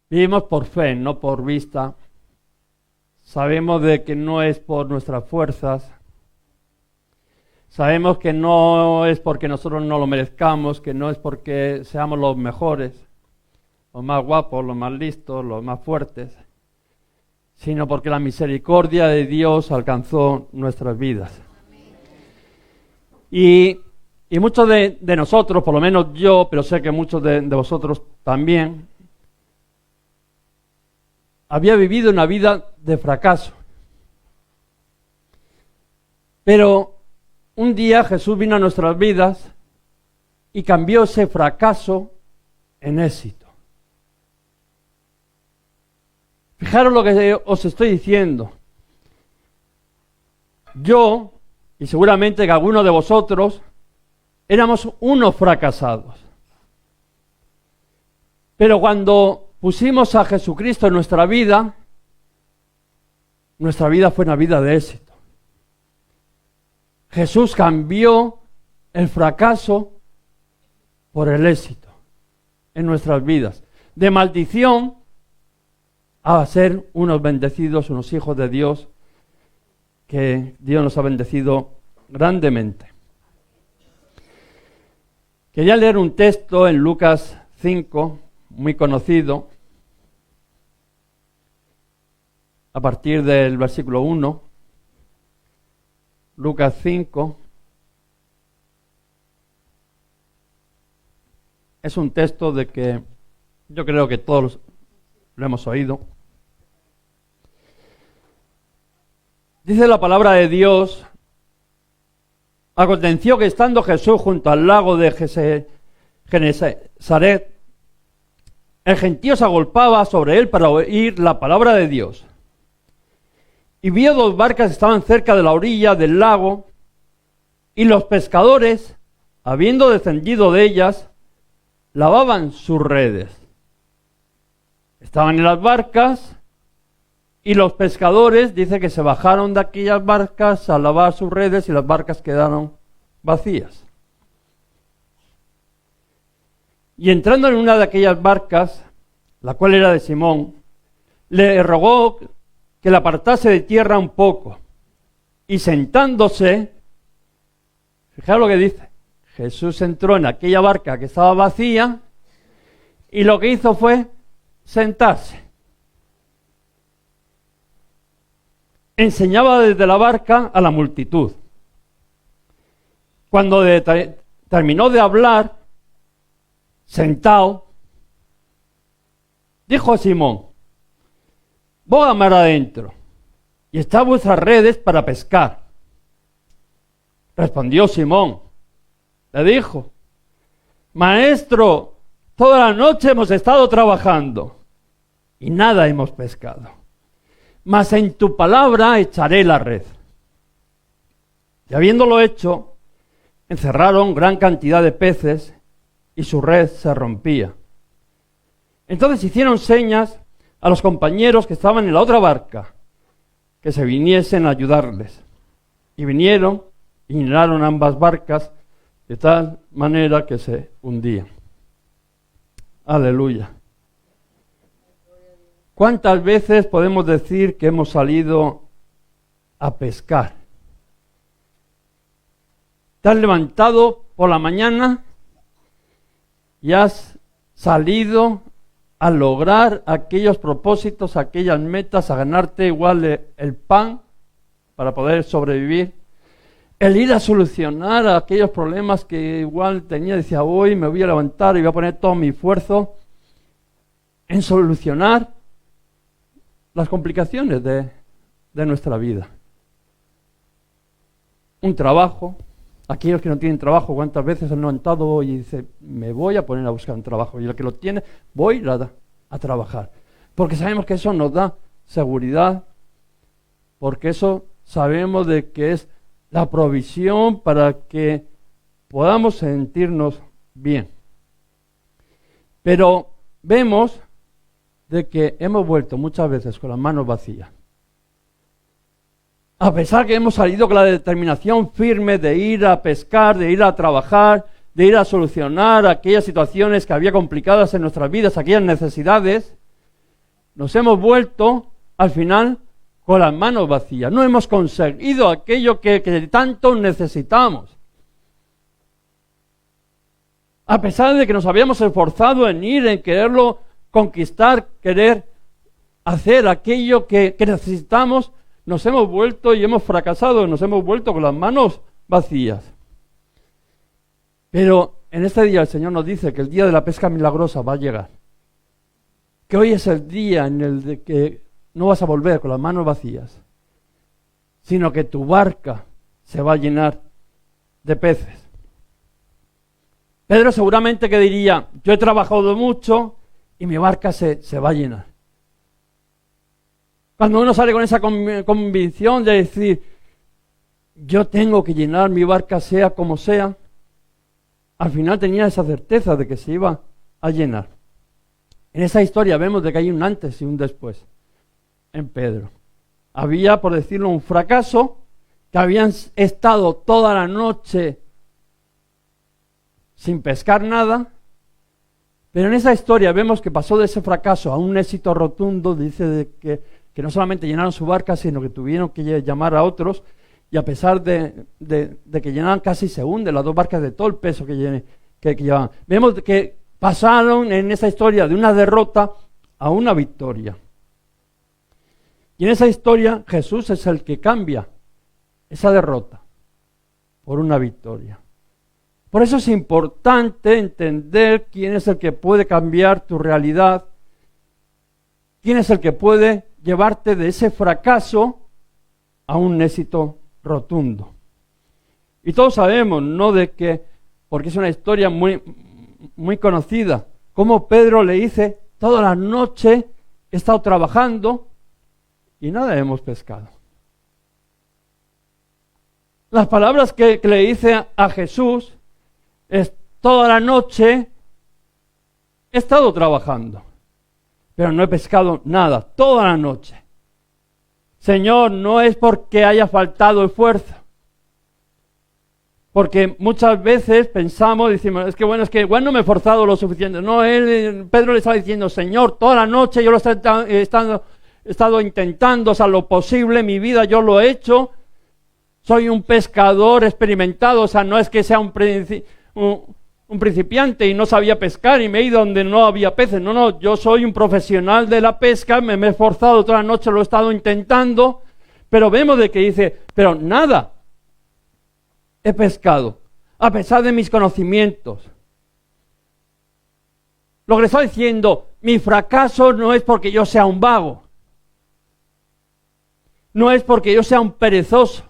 Vivimos por fe, no por vista. Sabemos de que no es por nuestras fuerzas. Sabemos que no es porque nosotros no lo merezcamos, que no es porque seamos los mejores, los más guapos, los más listos, los más fuertes, sino porque la misericordia de Dios alcanzó nuestras vidas. Y muchos de nosotros, por lo menos yo, pero sé que muchos de vosotros también, había vivido una vida de fracaso. Pero un día Jesús vino a nuestras vidas y cambió ese fracaso en éxito. Fijaros lo que os estoy diciendo. Yo, y seguramente que algunos de vosotros, éramos unos fracasados. Pero cuando pusimos a Jesucristo en nuestra vida fue una vida de éxito. Jesús cambió el fracaso por el éxito en nuestras vidas. De maldición a ser unos bendecidos, unos hijos de Dios, que Dios nos ha bendecido grandemente. Quería leer un texto en Lucas 5, muy conocido, a partir del versículo 1, Lucas 5. Es un texto de que yo creo que todos lo hemos oído. Dice la palabra de Dios: aconteció que estando Jesús junto al lago de Genesaret, el gentío se agolpaba sobre él para oír la palabra de Dios. Y vio dos barcas que estaban cerca de la orilla del lago, y los pescadores, habiendo descendido de ellas, lavaban sus redes. Estaban en las barcas, y los pescadores, dice que se bajaron de aquellas barcas a lavar sus redes, y las barcas quedaron vacías. Y entrando en una de aquellas barcas, la cual era de Simón, le rogó que la apartase de tierra un poco. Y sentándose, fijaos lo que dice, Jesús entró en aquella barca que estaba vacía, y lo que hizo fue sentarse. Enseñaba desde la barca a la multitud. Cuando terminó de hablar, sentado, dijo a Simón: voy a mar adentro, y echad vuestras redes para pescar. Respondió Simón, le dijo: Maestro, toda la noche hemos estado trabajando, y nada hemos pescado. Mas en tu palabra echaré la red. Y habiéndolo hecho, encerraron gran cantidad de peces, y su red se rompía. Entonces hicieron señas a los compañeros que estaban en la otra barca, que se viniesen a ayudarles. Y vinieron y llenaron ambas barcas de tal manera que se hundían. Aleluya. ¿Cuántas veces podemos decir que hemos salido a pescar? ¿Te has levantado por la mañana y has salido a lograr aquellos propósitos, aquellas metas, a ganarte igual el pan para poder sobrevivir? El ir a solucionar aquellos problemas que igual tenía, decía, hoy me voy a levantar y voy a poner todo mi esfuerzo en solucionar las complicaciones de nuestra vida. Un trabajo. Aquellos que no tienen trabajo, ¿cuántas veces han levantado y dice, me voy a poner a buscar un trabajo? Y el que lo tiene, voy a trabajar. Porque sabemos que eso nos da seguridad, porque eso sabemos de que es la provisión para que podamos sentirnos bien. Pero vemos de que hemos vuelto muchas veces con las manos vacías. A pesar que hemos salido con la determinación firme de ir a pescar, de ir a trabajar, de ir a solucionar aquellas situaciones que había complicadas en nuestras vidas, aquellas necesidades, nos hemos vuelto al final con las manos vacías. No hemos conseguido aquello que tanto necesitamos. A pesar de que nos habíamos esforzado en ir, en quererlo conquistar, querer hacer aquello que necesitamos, nos hemos vuelto y hemos fracasado, nos hemos vuelto con las manos vacías. Pero en este día el Señor nos dice que el día de la pesca milagrosa va a llegar. Que hoy es el día en el de que no vas a volver con las manos vacías, sino que tu barca se va a llenar de peces. Pedro seguramente que diría, yo he trabajado mucho y mi barca se va a llenar. Cuando uno sale con esa convicción de decir, yo tengo que llenar mi barca sea como sea, al final tenía esa certeza de que se iba a llenar. En esa historia vemos de que hay un antes y un después en Pedro. Había, por decirlo, un fracaso, que habían estado toda la noche sin pescar nada, pero en esa historia vemos que pasó de ese fracaso a un éxito rotundo. Dice de que no solamente llenaron su barca, sino que tuvieron que llamar a otros, y a pesar de que llenaban, casi se hunden las dos barcas de todo el peso que llevaban. Vemos que pasaron en esa historia de una derrota a una victoria. Y en esa historia Jesús es el que cambia esa derrota por una victoria. Por eso es importante entender quién es el que puede cambiar tu realidad, quién es el que puede llevarte de ese fracaso a un éxito rotundo. Y todos sabemos, ¿no?, de que, porque es una historia muy conocida, como Pedro le dice, toda la noche he estado trabajando y nada hemos pescado. Las palabras que le dice a Jesús es, toda la noche he estado trabajando, pero no he pescado nada, toda la noche. Señor, no es porque haya faltado esfuerzo, porque muchas veces pensamos, decimos, es que no me he esforzado lo suficiente. No, Pedro le estaba diciendo, Señor, toda la noche yo lo he estado intentando, o sea, lo posible, mi vida yo lo he hecho. Soy un pescador experimentado, o sea, no es que sea un principiante y no sabía pescar y me he ido donde no había peces. No, yo soy un profesional de la pesca, me he esforzado toda la noche, lo he estado intentando, pero vemos de que dice, pero nada he pescado, a pesar de mis conocimientos. Lo que le está diciendo, mi fracaso no es porque yo sea un vago, no es porque yo sea un perezoso.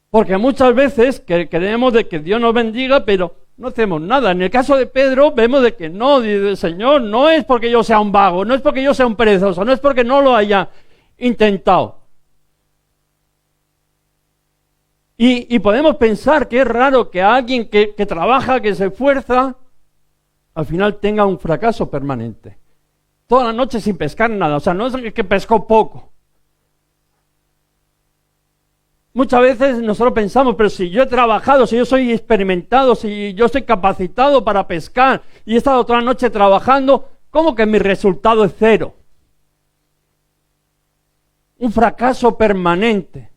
Porque muchas veces queremos de que Dios nos bendiga, pero no hacemos nada. En el caso de Pedro vemos de que no, dice, Señor, no es porque yo sea un vago, no es porque yo sea un perezoso, no es porque no lo haya intentado. Y podemos pensar que es raro que alguien que trabaja, que se esfuerza, al final tenga un fracaso permanente. Toda la noche sin pescar nada, o sea, no es que pescó poco. Muchas veces nosotros pensamos, pero si yo he trabajado, si yo soy experimentado, si yo estoy capacitado para pescar y he estado toda la noche trabajando, ¿cómo que mi resultado es cero? Un fracaso permanente.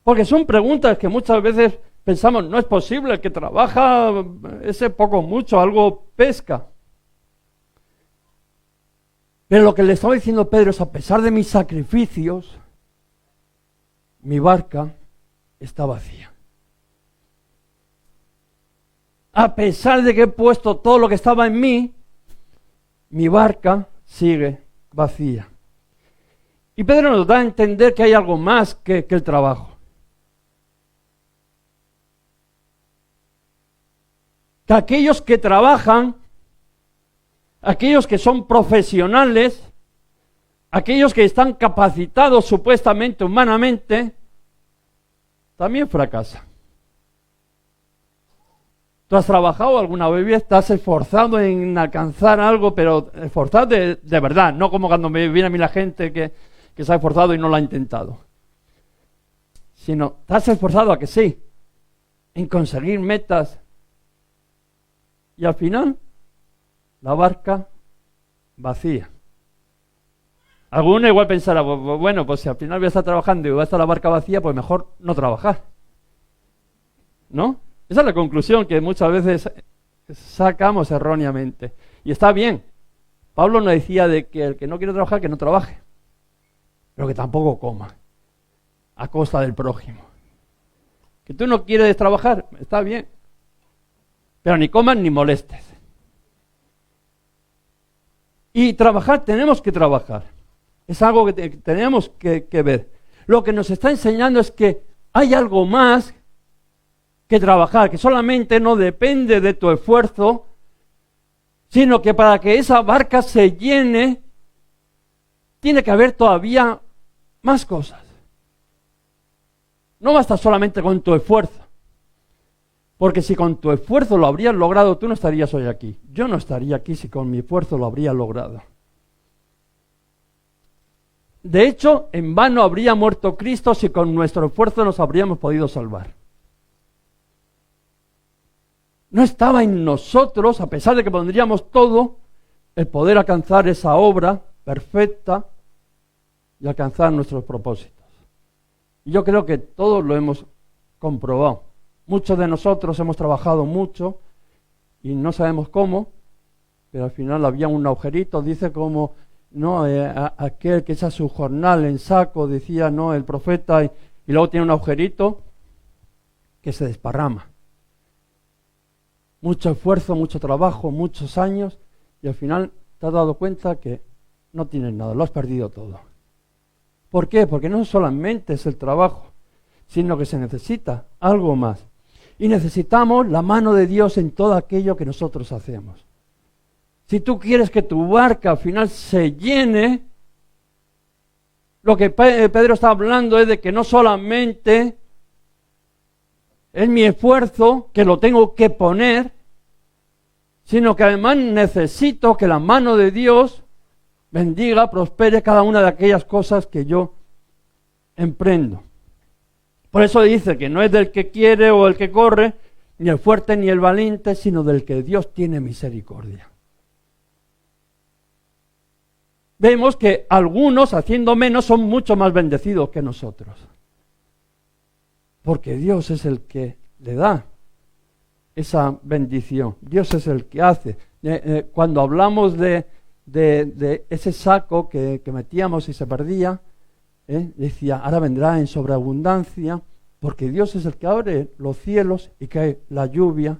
Porque son preguntas que muchas veces pensamos, no es posible, el que trabaja ese poco mucho, algo pesca. Pero lo que le estaba diciendo Pedro es, a pesar de mis sacrificios, mi barca está vacía. A pesar de que he puesto todo lo que estaba en mí, mi barca sigue vacía. Y Pedro nos da a entender que hay algo más que el trabajo. Que aquellos que trabajan, aquellos que son profesionales, aquellos que están capacitados supuestamente, humanamente, también fracasan. ¿Tú has trabajado alguna vez? ¿Estás esforzado en alcanzar algo, pero esforzado de verdad? No como cuando me viene a mí la gente que se ha esforzado y no lo ha intentado. Sino, ¿te has esforzado a que sí? En conseguir metas. Y al final, la barca vacía. Alguno igual pensará, bueno, pues si al final voy a estar trabajando y va a estar la barca vacía, pues mejor no trabajar. ¿No? Esa es la conclusión que muchas veces sacamos erróneamente. Y está bien. Pablo nos decía de que el que no quiere trabajar, que no trabaje. Pero que tampoco coma a costa del prójimo. Que tú no quieres trabajar, está bien. Pero ni comas ni molestes. Y trabajar, tenemos que trabajar. Es algo que tenemos que ver. Lo que nos está enseñando es que hay algo más que trabajar, que solamente no depende de tu esfuerzo, sino que para que esa barca se llene, tiene que haber todavía más cosas. No basta solamente con tu esfuerzo, porque si con tu esfuerzo lo habrías logrado, tú no estarías hoy aquí. Yo no estaría aquí si con mi esfuerzo lo habría logrado. De hecho, en vano habría muerto Cristo si con nuestro esfuerzo nos habríamos podido salvar. No estaba en nosotros, a pesar de que pondríamos todo, el poder alcanzar esa obra perfecta y alcanzar nuestros propósitos. Y yo creo que todos lo hemos comprobado. Muchos de nosotros hemos trabajado mucho y no sabemos cómo, pero al final había un agujerito, dice como, no, aquel que echa su jornal en saco, decía, no, el profeta, y luego tiene un agujerito que se desparrama. Mucho esfuerzo, mucho trabajo, muchos años, y al final te has dado cuenta que no tienes nada, lo has perdido todo. ¿Por qué? Porque no solamente es el trabajo, sino que se necesita algo más. Y necesitamos la mano de Dios en todo aquello que nosotros hacemos. Si tú quieres que tu barca al final se llene, lo que Pedro está hablando es de que no solamente es mi esfuerzo que lo tengo que poner, sino que además necesito que la mano de Dios bendiga, prospere cada una de aquellas cosas que yo emprendo. Por eso dice que no es del que quiere o el que corre, ni el fuerte ni el valiente, sino del que Dios tiene misericordia. Vemos que algunos, haciendo menos, son mucho más bendecidos que nosotros. Porque Dios es el que le da esa bendición. Dios es el que hace. Cuando hablamos de ese saco que metíamos y se perdía, decía, ahora vendrá en sobreabundancia, porque Dios es el que abre los cielos y cae la lluvia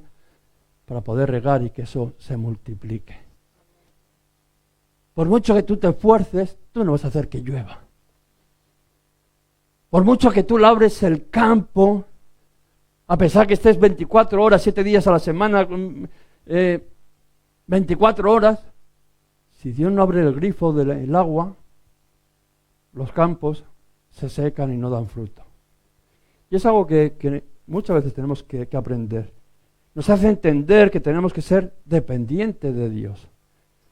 para poder regar y que eso se multiplique. Por mucho que tú te esfuerces, tú no vas a hacer que llueva. Por mucho que tú labres el campo, a pesar que estés 24 horas, 7 días a la semana, 24 horas, si Dios no abre el grifo del agua, los campos se secan y no dan fruto. Y es algo que muchas veces tenemos que aprender. Nos hace entender que tenemos que ser dependientes de Dios.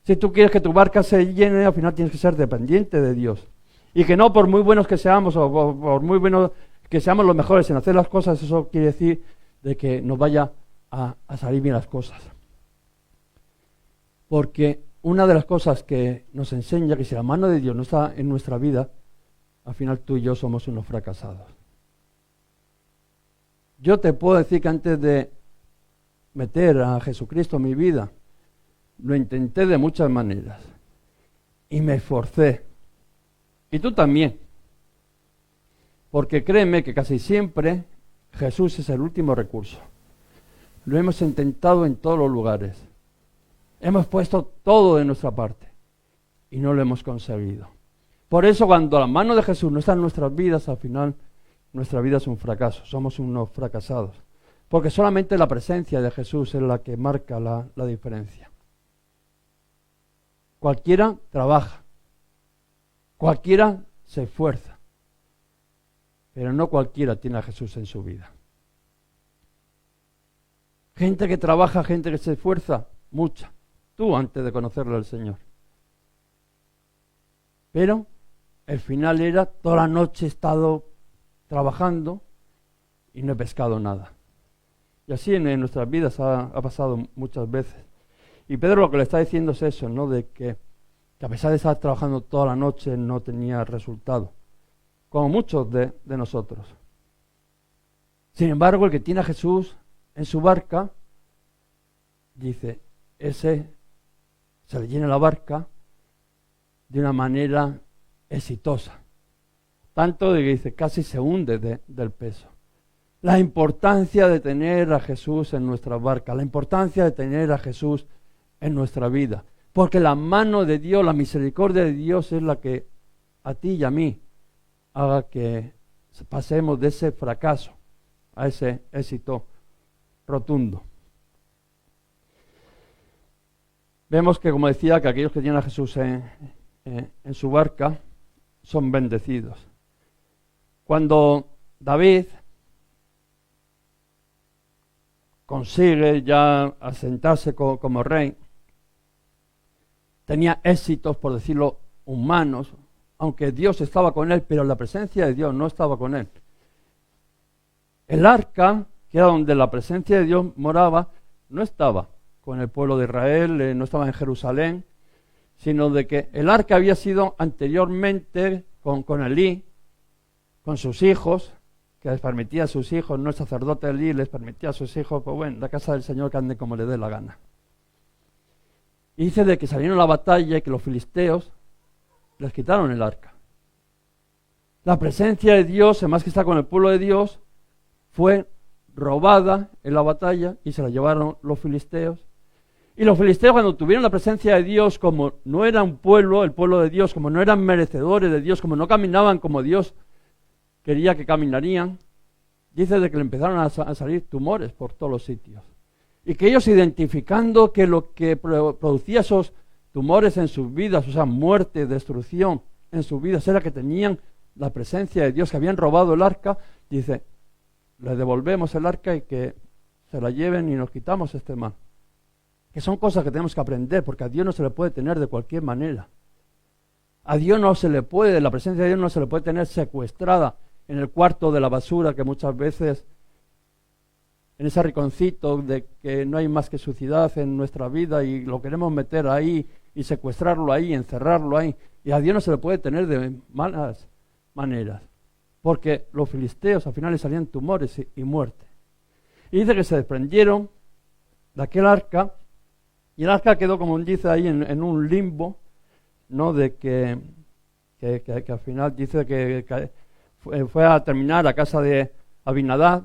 Si tú quieres que tu barca se llene, al final tienes que ser dependiente de Dios. Y que no por muy buenos que seamos o por muy buenos que seamos los mejores en hacer las cosas, eso quiere decir de que nos vaya a salir bien las cosas. Porque una de las cosas que nos enseña que si la mano de Dios no está en nuestra vida, al final tú y yo somos unos fracasados. Yo te puedo decir que antes de meter a Jesucristo en mi vida, lo intenté de muchas maneras y me esforcé. Y tú también. Porque créeme que casi siempre Jesús es el último recurso. Lo hemos intentado en todos los lugares. Hemos puesto todo de nuestra parte y no lo hemos conseguido. Por eso cuando la mano de Jesús no está en nuestras vidas, al final nuestra vida es un fracaso. Somos unos fracasados. Porque solamente la presencia de Jesús es la que marca la diferencia. Cualquiera trabaja, cualquiera se esfuerza, pero no cualquiera tiene a Jesús en su vida. Gente que trabaja, gente que se esfuerza, mucha. Tú antes de conocerle al Señor. Pero el final era, toda la noche he estado trabajando y no he pescado nada. Y así en nuestras vidas ha pasado muchas veces. Y Pedro lo que le está diciendo es eso, ¿no? De que que a pesar de estar trabajando toda la noche no tenía resultado, como muchos de nosotros. Sin embargo, el que tiene a Jesús en su barca, dice, ese se le llena la barca de una manera exitosa. Tanto de que dice, casi se hunde del peso. La importancia de tener a Jesús en nuestra barca, la importancia de tener a Jesús en nuestra vida. Porque la mano de Dios, la misericordia de Dios es la que a ti y a mí haga que pasemos de ese fracaso a ese éxito rotundo. Vemos que, como decía, que aquellos que tienen a Jesús en su barca son bendecidos. Cuando David consigue ya asentarse como rey, tenía éxitos, por decirlo, humanos, aunque Dios estaba con él, pero la presencia de Dios no estaba con él. El arca, que era donde la presencia de Dios moraba, no estaba con el pueblo de Israel, no estaba en Jerusalén, sino de que el arca había sido anteriormente con Elí, con sus hijos, que les permitía a sus hijos, no el sacerdote Elí, les permitía a sus hijos, pues bueno, la casa del Señor que ande como le dé la gana. Y dice de que salieron a la batalla y que los filisteos les quitaron el arca. La presencia de Dios, además que está con el pueblo de Dios, fue robada en la batalla y se la llevaron los filisteos. Y los filisteos, cuando tuvieron la presencia de Dios, como no era un pueblo, el pueblo de Dios, como no eran merecedores de Dios, como no caminaban como Dios quería que caminarían, dice de que le empezaron a salir tumores por todos los sitios. Y que ellos, identificando que lo que producía esos tumores en sus vidas, o sea, muerte, destrucción en sus vidas, era que tenían la presencia de Dios, que habían robado el arca, dice, le devolvemos el arca y que se la lleven y nos quitamos este mal. Que son cosas que tenemos que aprender, porque a Dios no se le puede tener de cualquier manera. A Dios no se le puede, la presencia de Dios no se le puede tener secuestrada en el cuarto de la basura, que muchas veces, en ese rinconcito de que no hay más que suciedad en nuestra vida y lo queremos meter ahí y secuestrarlo ahí, encerrarlo ahí. Y a Dios no se le puede tener de malas maneras, porque los filisteos al final le salían tumores y muerte. Y dice que se desprendieron de aquel arca, y el arca quedó, como dice ahí, en un limbo, ¿no? De que al final dice que fue a terminar a casa de Abinadab,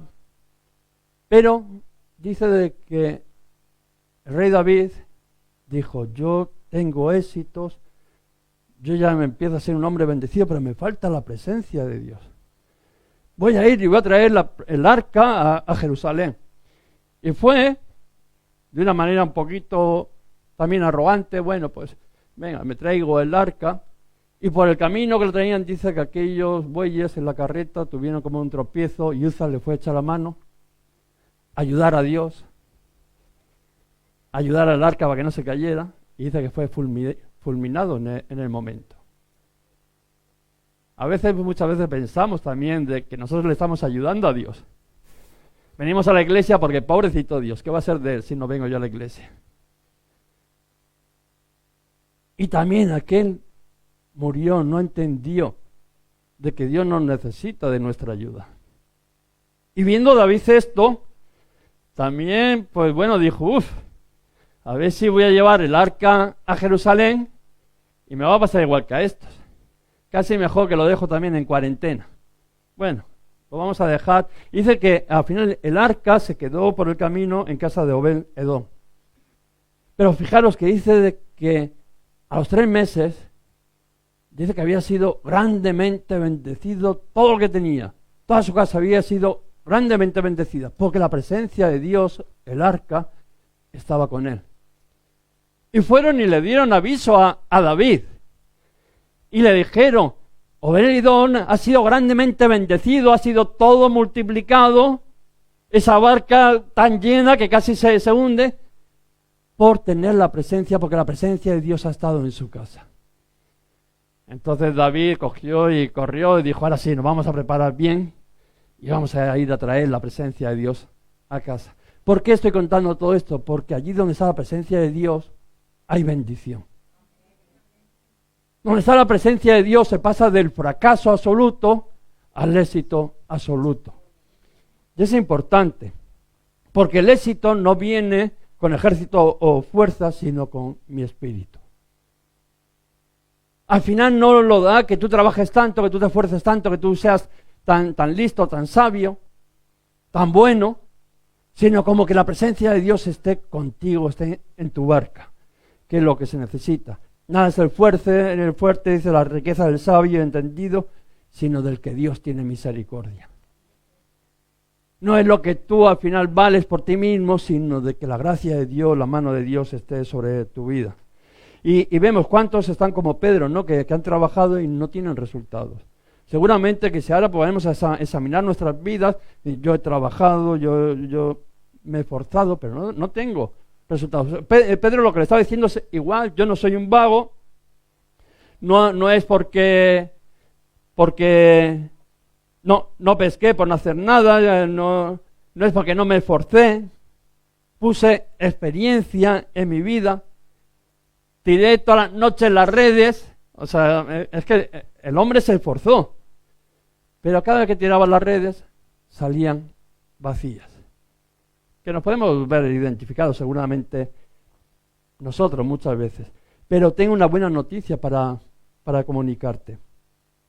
pero dice de que el rey David dijo, yo tengo éxitos, yo ya me empiezo a ser un hombre bendecido, pero me falta la presencia de Dios. Voy a ir y voy a traer el arca a Jerusalén. Y fue de una manera un poquito también arrogante, bueno, pues venga, me traigo el arca. Y por el camino que lo traían, dice que aquellos bueyes en la carreta tuvieron como un tropiezo y Uza le fue a echar la mano, ayudar a Dios, ayudar al arca para que no se cayera, y dice que fue fulminado en el momento. Muchas veces pensamos también de que nosotros le estamos ayudando a Dios. Venimos a la iglesia porque pobrecito Dios, ¿qué va a ser de él si no vengo yo a la iglesia? Y también aquel murió, no entendió de que Dios no necesita de nuestra ayuda. Y viendo David esto, también, pues bueno, dijo, a ver si voy a llevar el arca a Jerusalén y me va a pasar igual que a estos. Casi mejor que lo dejo también en cuarentena. Bueno, lo vamos a dejar. Dice que al final el arca se quedó por el camino en casa de Obed-Edom. Pero fijaros que dice de que a los 3 meses, dice que había sido grandemente bendecido todo lo que tenía. Toda su casa había sido grandemente bendecida, porque la presencia de Dios, el arca, estaba con él. Y fueron y le dieron aviso a David. Y le dijeron, Obed-Edom ha sido grandemente bendecido, ha sido todo multiplicado, esa barca tan llena que casi se hunde, por tener la presencia, porque la presencia de Dios ha estado en su casa. Entonces David cogió y corrió y dijo, ahora sí, nos vamos a preparar bien y vamos a ir a traer la presencia de Dios a casa. ¿Por qué estoy contando todo esto? Porque allí donde está la presencia de Dios hay bendición. Donde está la presencia de Dios se pasa del fracaso absoluto al éxito absoluto. Y es importante, porque el éxito no viene con ejército o fuerza, sino con mi espíritu. Al final no lo da que tú trabajes tanto, que tú te esfuerces tanto, que tú seas tan listo, tan sabio, tan bueno, sino como que la presencia de Dios esté contigo, esté en tu barca, que es lo que se necesita. Nada es el fuerte, dice la riqueza del sabio y entendido, sino del que Dios tiene misericordia. No es lo que tú al final vales por ti mismo, sino de que la gracia de Dios, la mano de Dios esté sobre tu vida. Y vemos cuántos están como Pedro, ¿no? Que han trabajado y no tienen resultados. Seguramente que si ahora podemos examinar nuestras vidas, yo he trabajado, yo me he esforzado, pero no tengo resultados. Pedro lo que le estaba diciendo es igual, yo no soy un vago, no es porque no pesqué por no hacer nada, no es porque no me esforcé, puse experiencia en mi vida, tiré toda la noche en las redes, o sea, es que el hombre se esforzó, pero cada vez que tiraba las redes salían vacías. Que nos podemos ver identificados seguramente nosotros muchas veces. Pero tengo una buena noticia para comunicarte.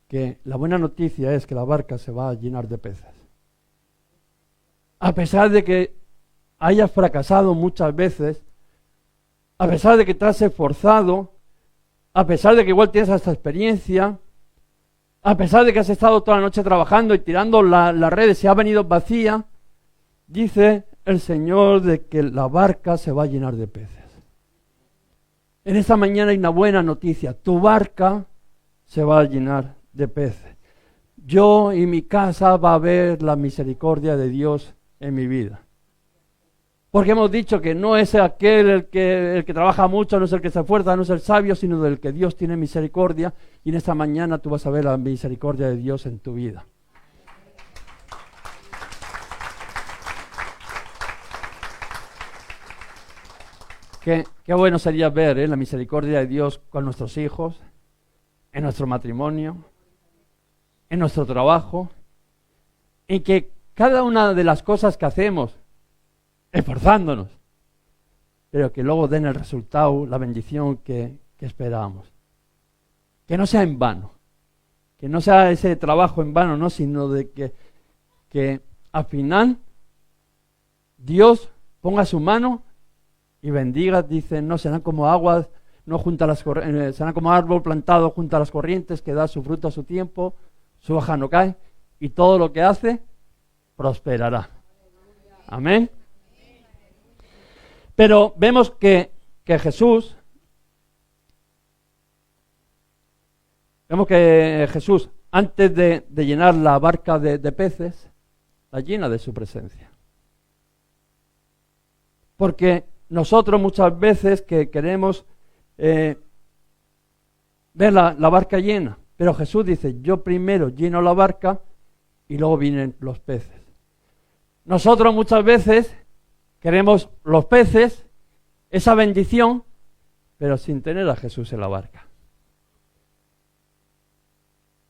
Que la buena noticia es que la barca se va a llenar de peces. A pesar de que hayas fracasado muchas veces, a pesar de que te has esforzado, a pesar de que igual tienes esta experiencia, a pesar de que has estado toda la noche trabajando y tirando las redes y ha venido vacía, dice el Señor de que la barca se va a llenar de peces. En esta mañana hay una buena noticia, tu barca se va a llenar de peces. Yo y mi casa va a ver la misericordia de Dios en mi vida. Porque hemos dicho que no es aquel el que trabaja mucho, no es el que se esfuerza, no es el sabio, sino del que Dios tiene misericordia. Y en esta mañana tú vas a ver la misericordia de Dios en tu vida. Qué bueno sería ver la misericordia de Dios con nuestros hijos, en nuestro matrimonio, en nuestro trabajo, en que cada una de las cosas que hacemos, esforzándonos, pero que luego den el resultado, la bendición que esperamos. Que no sea en vano, que no sea ese trabajo en vano, no, sino de que al final Dios ponga su mano y bendiga, dice, no serán como aguas, no junto a las serán como árbol plantado junto a las corrientes que da su fruto a su tiempo, su hoja no cae, y todo lo que hace prosperará. Amén. Pero vemos que Jesús, antes de llenar la barca de peces, la llena de su presencia. Porque nosotros muchas veces que queremos ver la barca llena, pero Jesús dice, yo primero lleno la barca y luego vienen los peces. Nosotros muchas veces queremos los peces, esa bendición, pero sin tener a Jesús en la barca.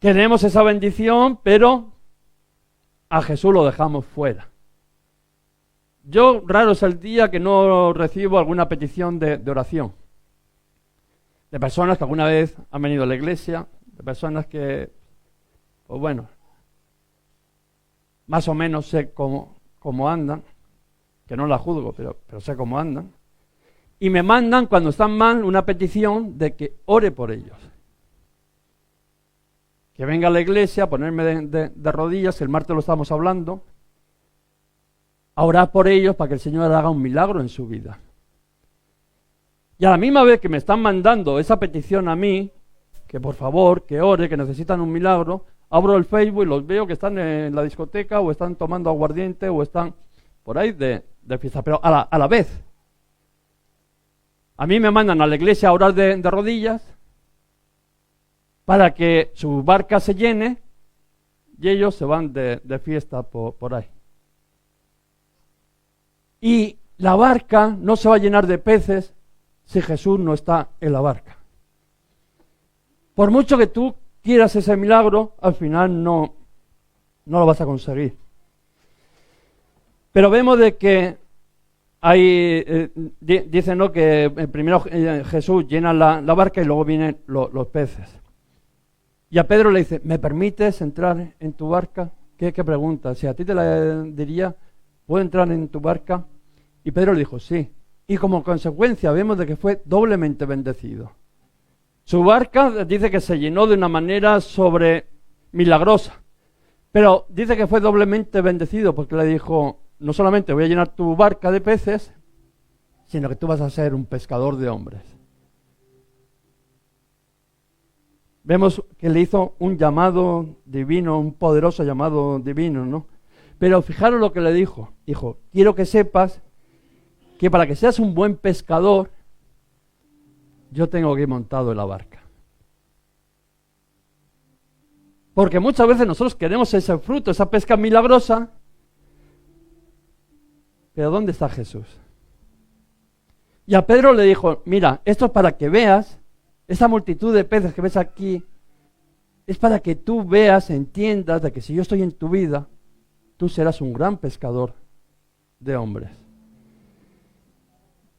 Queremos esa bendición, pero a Jesús lo dejamos fuera. Yo raro es el día que no recibo alguna petición de oración. De personas que alguna vez han venido a la iglesia, de personas que, pues bueno, más o menos sé cómo andan, que no la juzgo, pero sé cómo andan. Y me mandan, cuando están mal, una petición de que ore por ellos. Que venga a la iglesia, a ponerme de rodillas, el martes lo estamos hablando, a orar por ellos para que el Señor haga un milagro en su vida. Y a la misma vez que me están mandando esa petición a mí, que por favor, que ore, que necesitan un milagro, abro el Facebook y los veo que están en la discoteca o están tomando aguardiente o están por ahí de fiesta, pero a la vez. A mí me mandan a la iglesia a orar de rodillas para que su barca se llene y ellos se van de fiesta por ahí. Y la barca no se va a llenar de peces si Jesús no está en la barca. Por mucho que tú quieras ese milagro, al final no lo vas a conseguir. Pero vemos de que hay, dicen, ¿no?, que primero Jesús llena la barca y luego vienen los peces. Y a Pedro le dice, ¿me permites entrar en tu barca? ¿Qué pregunta? Si a ti te la diría, ¿puedo entrar en tu barca? Y Pedro le dijo, sí. Y como consecuencia vemos de que fue doblemente bendecido. Su barca dice que se llenó de una manera milagrosa. Pero dice que fue doblemente bendecido porque le dijo, no solamente voy a llenar tu barca de peces, sino que tú vas a ser un pescador de hombres. Vemos que le hizo un llamado divino, un poderoso llamado divino, ¿no? Pero fijaros lo que le dijo. Dijo, quiero que sepas que para que seas un buen pescador, yo tengo que ir montado en la barca. Porque muchas veces nosotros queremos ese fruto, esa pesca milagrosa, pero ¿dónde está Jesús? Y a Pedro le dijo, mira, esto es para que veas, esa multitud de peces que ves aquí, es para que tú veas, entiendas de que si yo estoy en tu vida, tú serás un gran pescador de hombres.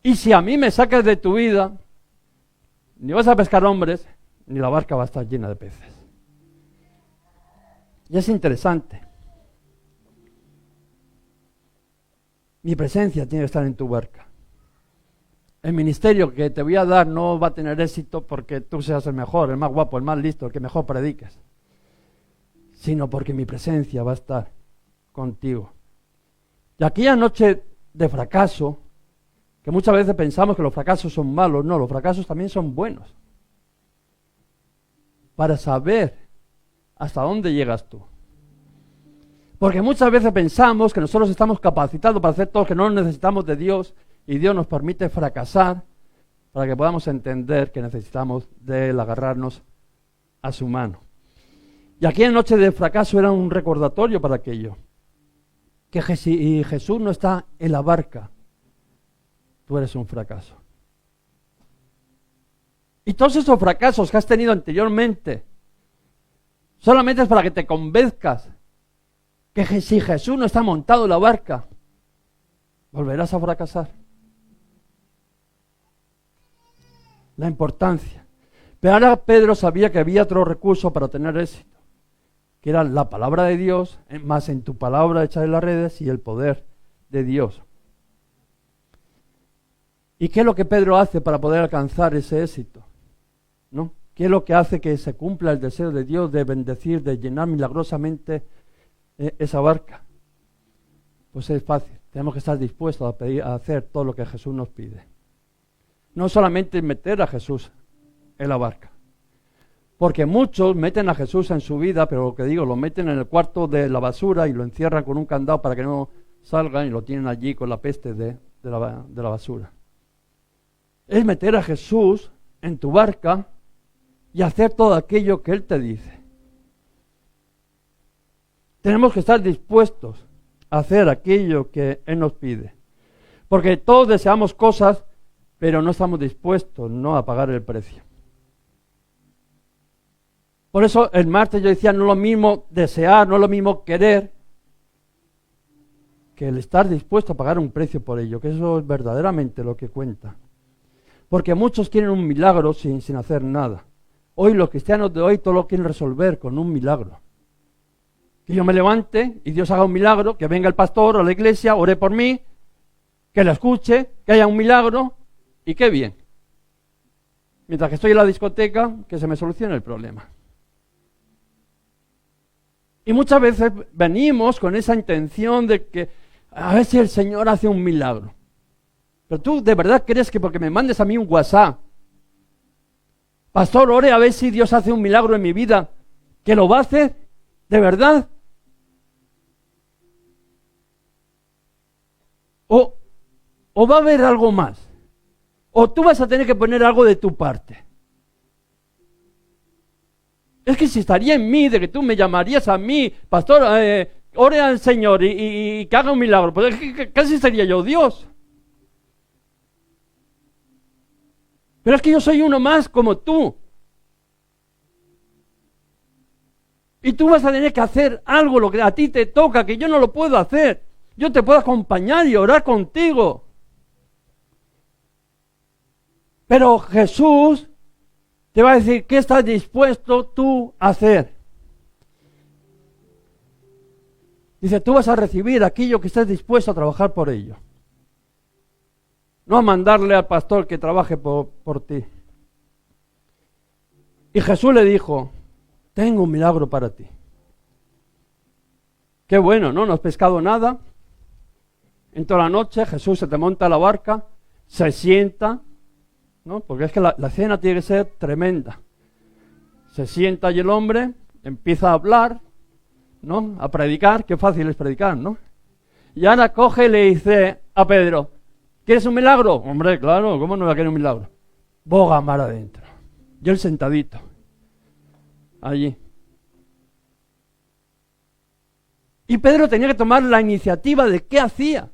Y si a mí me sacas de tu vida, ni vas a pescar hombres, ni la barca va a estar llena de peces. Y es interesante. Mi presencia tiene que estar en tu barca. El ministerio que te voy a dar no va a tener éxito porque tú seas el mejor, el más guapo, el más listo, el que mejor prediques, sino porque mi presencia va a estar contigo. Y aquella noche de fracaso, que muchas veces pensamos que los fracasos son malos, no, los fracasos también son buenos. Para saber hasta dónde llegas tú. Porque muchas veces pensamos que nosotros estamos capacitados para hacer todo, que no necesitamos de Dios, y Dios nos permite fracasar para que podamos entender que necesitamos de Él, agarrarnos a su mano. Y aquella noche de fracaso era un recordatorio para aquello. Que si Jesús no está en la barca, tú eres un fracaso. Y todos esos fracasos que has tenido anteriormente, solamente es para que te convenzcas que si Jesús no está montado en la barca, volverás a fracasar. La importancia. Pero ahora Pedro sabía que había otro recurso para tener éxito, que era la palabra de Dios, más en tu palabra echaré las redes y el poder de Dios. ¿Y qué es lo que Pedro hace para poder alcanzar ese éxito? ¿No? ¿Qué es lo que hace que se cumpla el deseo de Dios de bendecir, de llenar milagrosamente esa barca? Pues es fácil, tenemos que estar dispuestos a hacer todo lo que Jesús nos pide. No solamente meter a Jesús en la barca, porque muchos meten a Jesús en su vida, pero lo que digo, lo meten en el cuarto de la basura y lo encierran con un candado para que no salgan y lo tienen allí con la peste de la basura. Es meter a Jesús en tu barca y hacer todo aquello que Él te dice. Tenemos que estar dispuestos a hacer aquello que Él nos pide. Porque todos deseamos cosas, pero no estamos dispuestos a pagar el precio. Por eso el martes yo decía, no es lo mismo desear, no es lo mismo querer, que el estar dispuesto a pagar un precio por ello, que eso es verdaderamente lo que cuenta. Porque muchos quieren un milagro sin hacer nada. Hoy los cristianos de hoy todo lo quieren resolver con un milagro. Que yo me levante y Dios haga un milagro, que venga el pastor a la iglesia, ore por mí, que lo escuche, que haya un milagro y qué bien. Mientras que estoy en la discoteca, que se me solucione el problema. Y muchas veces venimos con esa intención de que a ver si el Señor hace un milagro. Pero tú de verdad crees que porque me mandes a mí un WhatsApp, pastor, ore a ver si Dios hace un milagro en mi vida, que lo va a hacer, ¿de verdad? O va a haber algo más, o tú vas a tener que poner algo de tu parte. Es que si estaría en mí, de que tú me llamarías a mí, pastor, ore al Señor y que haga un milagro, pues casi sería yo Dios. Pero es que yo soy uno más como tú. Y tú vas a tener que hacer algo, lo que a ti te toca, que yo no lo puedo hacer. Yo te puedo acompañar y orar contigo. Pero Jesús te va a decir, ¿qué estás dispuesto tú a hacer? Dice, tú vas a recibir aquello que estés dispuesto a trabajar por ello. No a mandarle al pastor que trabaje por ti. Y Jesús le dijo, tengo un milagro para ti. Qué bueno, ¿no? No has pescado nada. En toda la noche Jesús se te monta a la barca, se sienta, ¿no? Porque es que la cena tiene que ser tremenda. Se sienta y el hombre empieza a hablar, ¿no? A predicar, qué fácil es predicar, ¿no? Y ahora coge y le dice a Pedro, ¿quieres un milagro? Hombre, claro, ¿cómo no va a querer un milagro? Boga mar adentro. Y él sentadito, allí. Y Pedro tenía que tomar la iniciativa de qué hacía.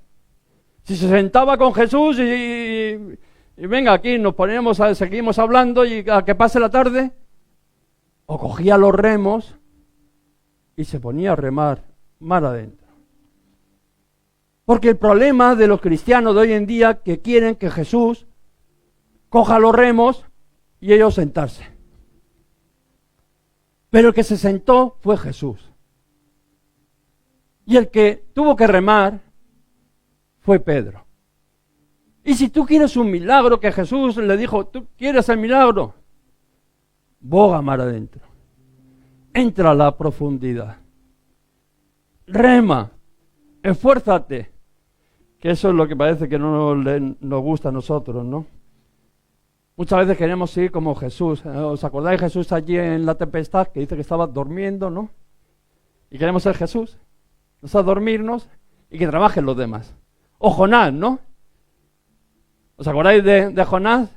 Si se sentaba con Jesús y venga, aquí nos poníamos, seguimos hablando y a que pase la tarde, o cogía los remos y se ponía a remar mar adentro. Porque el problema de los cristianos de hoy en día que quieren que Jesús coja los remos y ellos sentarse. Pero el que se sentó fue Jesús. Y el que tuvo que remar fue Pedro. Y si tú quieres un milagro, que Jesús le dijo, ¿tú quieres el milagro? Boga mar adentro. Entra a la profundidad. Rema. Esfuérzate. Que eso es lo que parece que no nos gusta a nosotros, ¿no? Muchas veces queremos ir como Jesús. ¿Os acordáis de Jesús allí en la tempestad que dice que estaba durmiendo, ¿no? Y queremos ser Jesús. Nos a dormirnos y que trabajen los demás. O Jonás, ¿no? ¿Os acordáis de Jonás?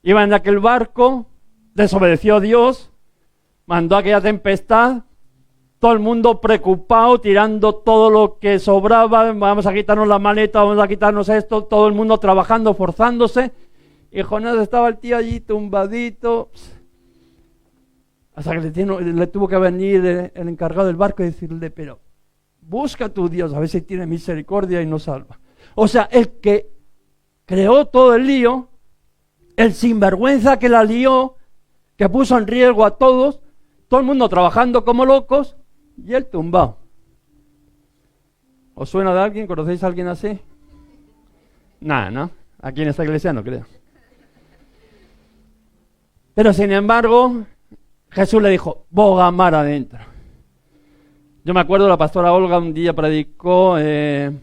Iba en aquel barco, desobedeció a Dios, mandó aquella tempestad, todo el mundo preocupado, tirando todo lo que sobraba, vamos a quitarnos la maleta, vamos a quitarnos esto, todo el mundo trabajando, forzándose. Y Jonás estaba el tío allí tumbadito, hasta que le tuvo que venir el encargado del barco y decirle, pero busca a tu Dios, a ver si tiene misericordia y nos salva. O sea, el que creó todo el lío, el sinvergüenza que la lió, que puso en riesgo a todos, todo el mundo trabajando como locos, y él tumbado. ¿Os suena de alguien? ¿Conocéis a alguien así? Nada, ¿no? Aquí en esta iglesia no creo. Pero sin embargo, Jesús le dijo, boga mar adentro. Yo me acuerdo, la pastora Olga un día predicó en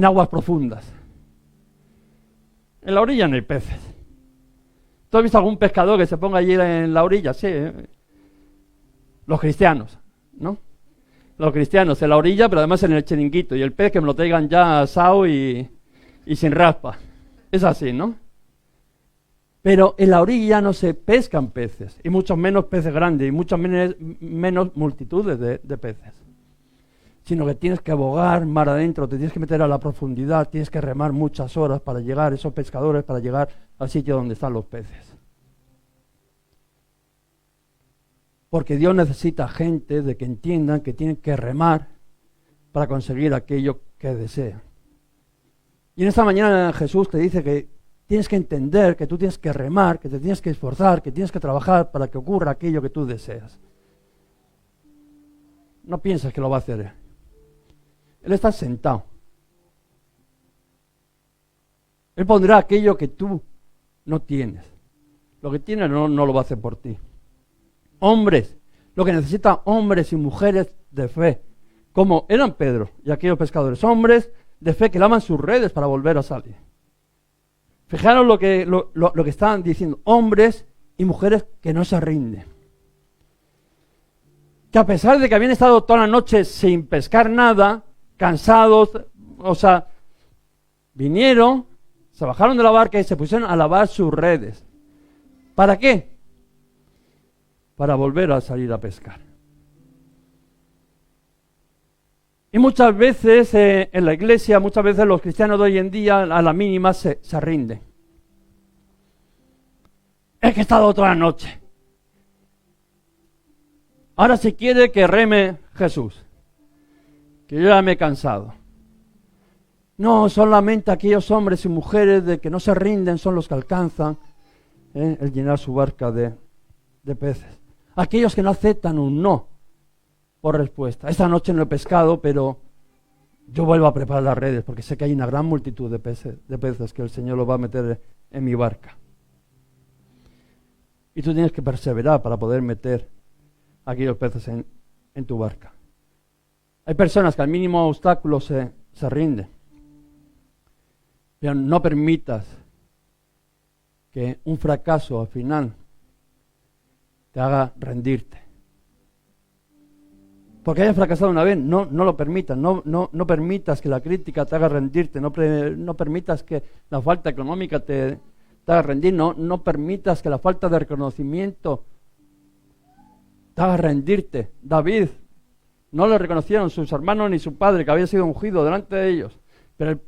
aguas profundas. En la orilla no hay peces. ¿Tú has visto algún pescador que se ponga allí en la orilla? Sí. Los cristianos, ¿no? Los cristianos en la orilla, pero además en el chiringuito. Y el pez que me lo traigan ya asado y sin raspa. Es así, ¿no? Pero en la orilla no se pescan peces, y mucho menos peces grandes, y mucho menos multitudes de peces. Sino que tienes que bogar mar adentro, te tienes que meter a la profundidad, tienes que remar muchas horas para llegar, esos pescadores, para llegar al sitio donde están los peces. Porque Dios necesita gente de que entiendan que tienen que remar para conseguir aquello que desean. Y en esta mañana Jesús te dice que tienes que entender que tú tienes que remar, que te tienes que esforzar, que tienes que trabajar para que ocurra aquello que tú deseas. No pienses que lo va a hacer. Él está sentado. Él pondrá aquello que tú no tienes. Lo que tienes no lo va a hacer por ti. Hombres, lo que necesitan hombres y mujeres de fe, como eran Pedro y aquellos pescadores, hombres de fe que lavan sus redes para volver a salir. Fijaros lo que estaban diciendo, hombres y mujeres que no se rinden. Que a pesar de que habían estado toda la noche sin pescar nada, cansados, o sea, vinieron, se bajaron de la barca y se pusieron a lavar sus redes. ¿Para qué? Para volver a salir a pescar. Y muchas veces en la iglesia, muchas veces los cristianos de hoy en día a la mínima se rinden. Es que he estado toda la noche. Ahora si quiere que reme Jesús, que yo ya me he cansado. No, solamente aquellos hombres y mujeres de que no se rinden son los que alcanzan el llenar su barca de peces. Aquellos que no aceptan un no por respuesta. Esta noche no he pescado, pero yo vuelvo a preparar las redes porque sé que hay una gran multitud de peces que el Señor los va a meter en mi barca. Y tú tienes que perseverar para poder meter aquellos peces en tu barca. Hay personas que al mínimo obstáculo se rinden. Pero no permitas que un fracaso al final te haga rendirte. Porque hayas fracasado una vez, no lo permitas. No permitas que la crítica te haga rendirte. No permitas que la falta económica te haga rendir. No permitas que la falta de reconocimiento te haga rendirte. David no le reconocieron sus hermanos ni su padre, que había sido ungido delante de ellos. Pero él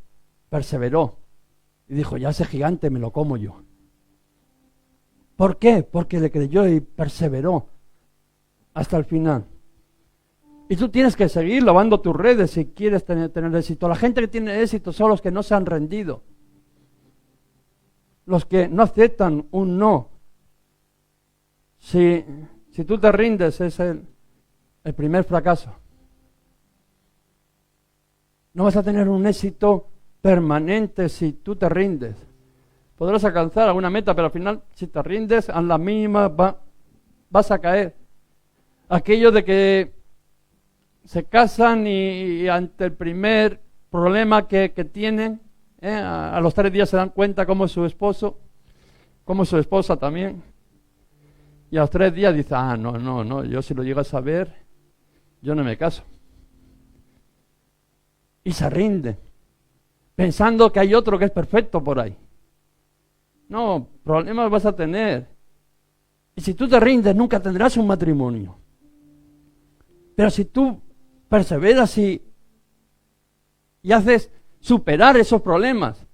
perseveró y dijo, ya ese gigante me lo como yo. ¿Por qué? Porque le creyó y perseveró hasta el final. Y tú tienes que seguir lavando tus redes si quieres tener éxito. La gente que tiene éxito son los que no se han rendido. Los que no aceptan un no. Si tú te rindes es el primer fracaso. No vas a tener un éxito permanente si tú te rindes. Podrás alcanzar alguna meta, pero al final si te rindes a la mínima vas a caer. Aquello de que se casan y ante el primer problema que tienen, a los 3 días se dan cuenta cómo es su esposo, cómo es su esposa también. Y a los 3 días dice, no, yo si lo llego a saber, yo no me caso. Y se rinde, pensando que hay otro que es perfecto por ahí. No, problemas vas a tener. Y si tú te rindes, nunca tendrás un matrimonio. Pero si tú perseveras y haces superar esos problemas,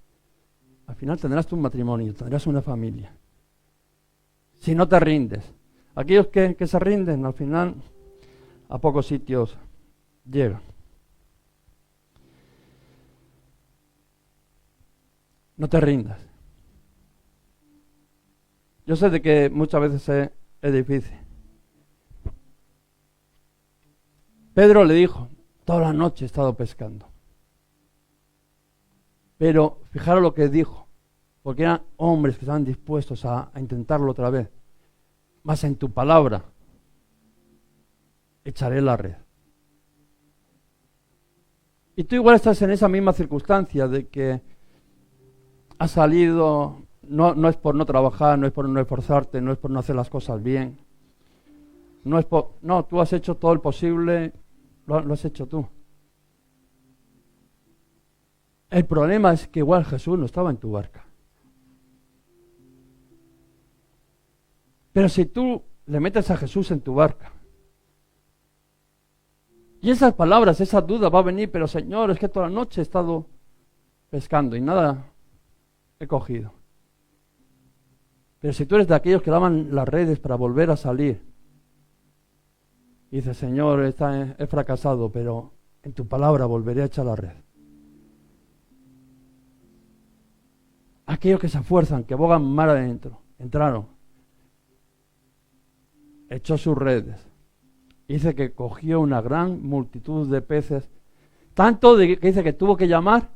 al final tendrás tu matrimonio, tendrás una familia. Si no te rindes. Aquellos que se rinden, al final, a pocos sitios llegan. No te rindas. Yo sé de que muchas veces es difícil. Pedro le dijo, toda la noche he estado pescando. Pero fijaros lo que dijo, porque eran hombres que estaban dispuestos a intentarlo otra vez. Mas en tu palabra echaré la red. Y tú igual estás en esa misma circunstancia de que has salido, no es por no trabajar, no es por no esforzarte, no es por no hacer las cosas bien. No, tú has hecho todo el posible, lo has hecho tú. El problema es que igual Jesús no estaba en tu barca. Pero si tú le metes a Jesús en tu barca, y esas palabras, esa duda va a venir, pero Señor, es que toda la noche he estado pescando y nada he cogido. Pero si tú eres de aquellos que lavan las redes para volver a salir, y dices, Señor, he fracasado, pero en tu palabra volveré a echar la red. Aquellos que se esfuerzan, que bogan mar adentro, entraron, echó sus redes, dice que cogió una gran multitud de peces, tanto que dice que tuvo que llamar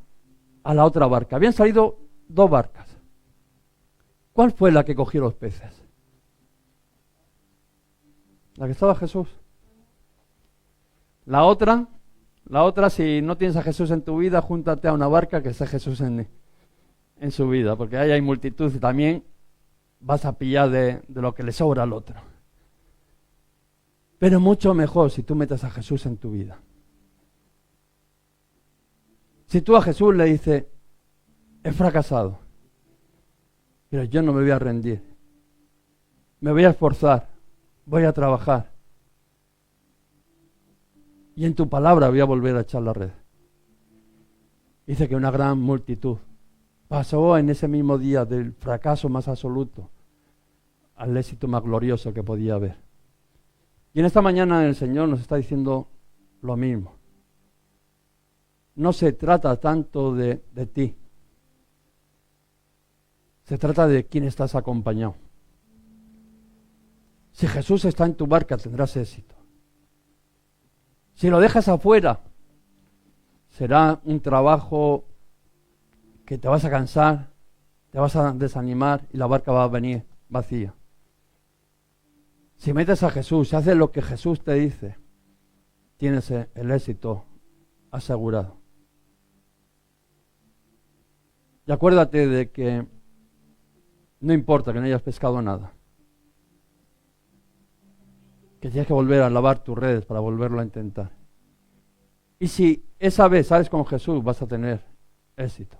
a la otra barca. Habían salido 2 barcas. ¿Cuál fue la que cogió los peces? La que estaba Jesús. La otra, si no tienes a Jesús en tu vida, júntate a una barca que esté Jesús en su vida, porque ahí hay multitud y también vas a pillar de lo que le sobra al otro. Pero mucho mejor si tú metes a Jesús en tu vida. Si tú a Jesús le dices, he fracasado, pero yo no me voy a rendir, me voy a esforzar, voy a trabajar, y en tu palabra voy a volver a echar la red. Dice que una gran multitud pasó en ese mismo día del fracaso más absoluto al éxito más glorioso que podía haber. Y en esta mañana el Señor nos está diciendo lo mismo. No se trata tanto de ti. Se trata de quién estás acompañado. Si Jesús está en tu barca, tendrás éxito. Si lo dejas afuera, será un trabajo que te vas a cansar, te vas a desanimar y la barca va a venir vacía. Si metes a Jesús, si haces lo que Jesús te dice, tienes el éxito asegurado. Y acuérdate de que no importa que no hayas pescado nada, que tienes que volver a lavar tus redes para volverlo a intentar. Y si esa vez sales con Jesús, vas a tener éxito.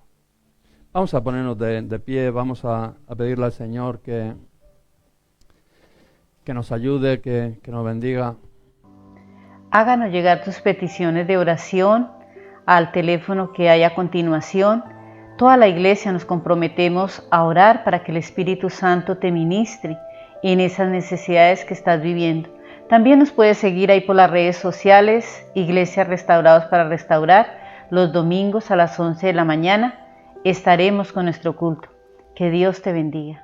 Vamos a ponernos de pie, vamos a pedirle al Señor que nos ayude, que nos bendiga. Háganos llegar tus peticiones de oración al teléfono que hay a continuación. Toda la iglesia nos comprometemos a orar para que el Espíritu Santo te ministre en esas necesidades que estás viviendo. También nos puedes seguir ahí por las redes sociales, Iglesias Restaurados para Restaurar. Los domingos a las 11 de la mañana estaremos con nuestro culto. Que Dios te bendiga.